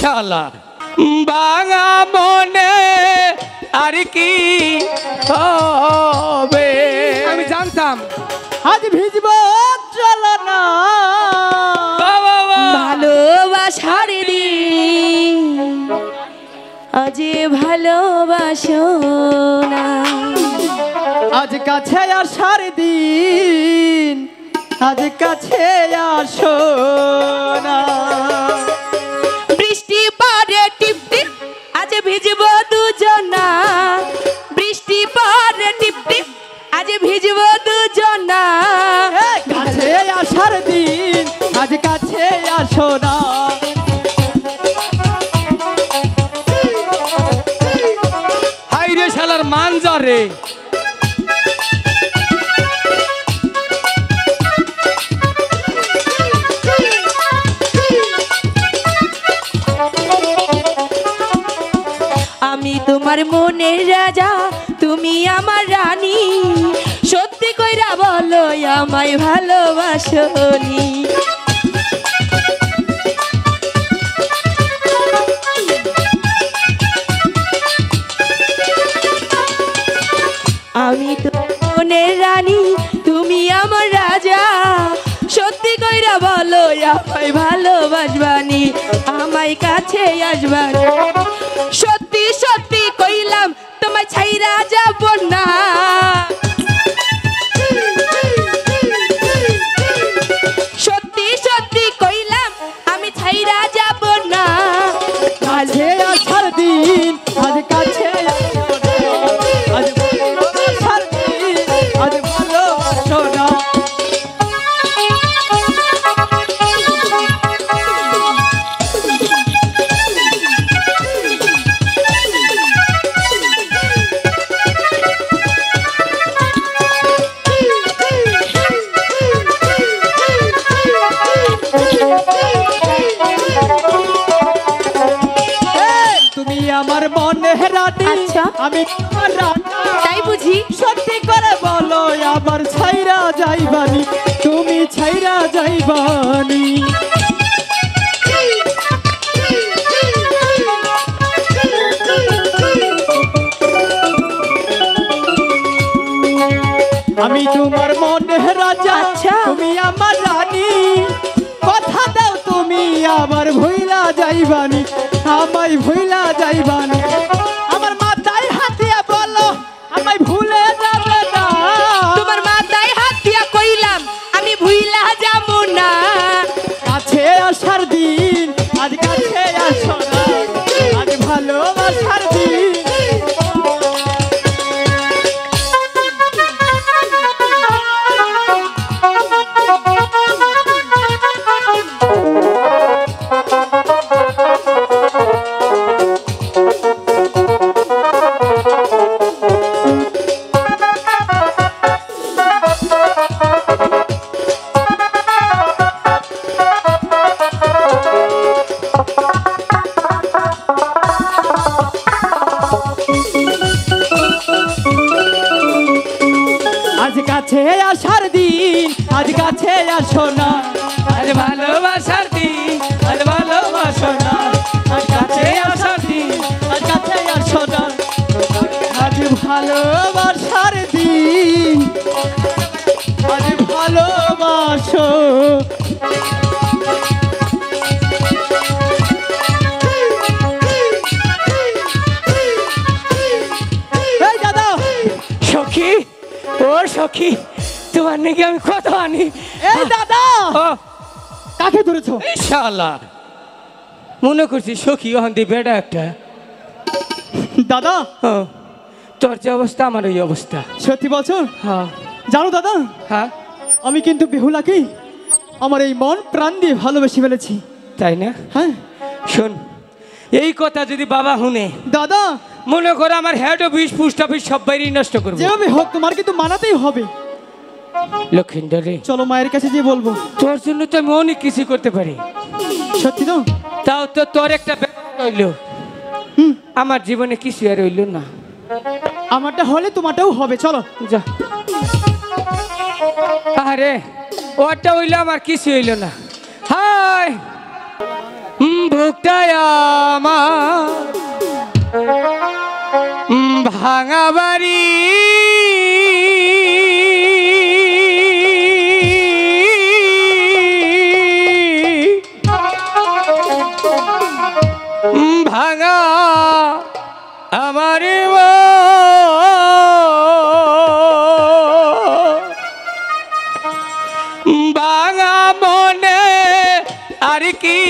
ইনশাআল্লাহ। ভাঙা মনে আর কি হবে, আমি জানতাম আজ ভিজব চলো না ভালোবাসার দিন আজ ভালোবাসো না। আজ কাছে আসার দিন আজ কাছে আসো না। বৃষ্টি পড়ে টিপ টিপ আজ ভিজব দুজনা, বৃষ্টি পড়ে টিপ টিপ আজ ভিজব দুজনা। কাছে আসার দিন আজ কাছে আসো না। হাই রে শালার মানজা রে। আমি তোমার মনের রাজা তুমি আমার রানী, সত্যি কইরা বলো আমায় ভালোবাসনি। আমি তোমার মনের রানী তুমি আমার রাজা, সত্যি কইরা বলো আমায় ভালোবাসবানি, আমায় কাছে আসবানি। সত্যি সত্যি কইলাম তোমায় ছাইরা যাব না, সত্যি সত্যি কইলাম আমি ছাইরা যাব না। কাছে আসার দিন আজ কাছে আসো না। আজ ভালোবাসার দিন আজ ভালোবাসো না। তুমি আমার মনের রানী, আচ্ছা। আমি তোমার রানী। তাই বুঝি? সত্যি করে বলো আবার ছাইরা যাইবানি, তুমি ছাইরা যাইবানি। আমি তোমার মনের রাজা, আচ্ছা। তুমি আমার রানী। কথা দাও তুমি আবার ভুইলা যাইবানি, আমায় ভুইলা যাইবানি। আমার মাথায় হাত দিয়া বলো আমায় ভুলে যাবে না। তোমার মাথায় হাত দিয়া কইলাম আমি ভুইলা যাব না। কাছে আসার দিন আজ কাছে আসো না। আজ ভালোবাসার দিন আজ কাছে আসার দিন আজ কাছে আসো না। আজ ভালোবাসার দিন আজ ভালোবাসো না, আজ কাছে আসার দিন আজ কাছে আসো না। আজ ভালোবাসার দিন আজ ভালোবাসো। এই দাদা সখী ও সখী, তোমার নাকি আমি কত আনি। এই দাদা ও কাকে ধরেছো? ইনশাআল্লাহ মনে করছি সখী ওখান দিয়ে বেটা একটা। দাদা ও তোর যে অবস্থা আমার ওই অবস্থা। সত্যি বলছো? হ্যাঁ জানো দাদা হ্যাঁ আমি কিন্তু বেহুলাকে আমার এই মন প্রাণ দিয়ে ভালোবেসে ফেলেছি। তাই না? হ্যাঁ শোন, এই কথা যদি বাবা শুনে দাদা মনে করো আমার হেড অফিস পোস্ট অফিস সব বাইরেই নষ্ট করবো। যেভাবে হোক তোমার কিন্তু মানাতেই হবে। লক্ষিন্দর রে, চলো মায়ের কাছে গিয়ে বলবো। তোর জন্য তো আমি অনেক কিছু করতে পারি, সত্যি তো? তাও তো তোর একটা ব্যাপার রইল, আমার জীবনে কিছু আর রইল না। আমারটা হলে তোমারটাও হবে, চলো যা। আরে ওটা হইলো আমার কিছু হইল না। হাই বুকটায় আমার ভাঙা বাড়ি ভাঙা আমার ভাঙা মনে আর কি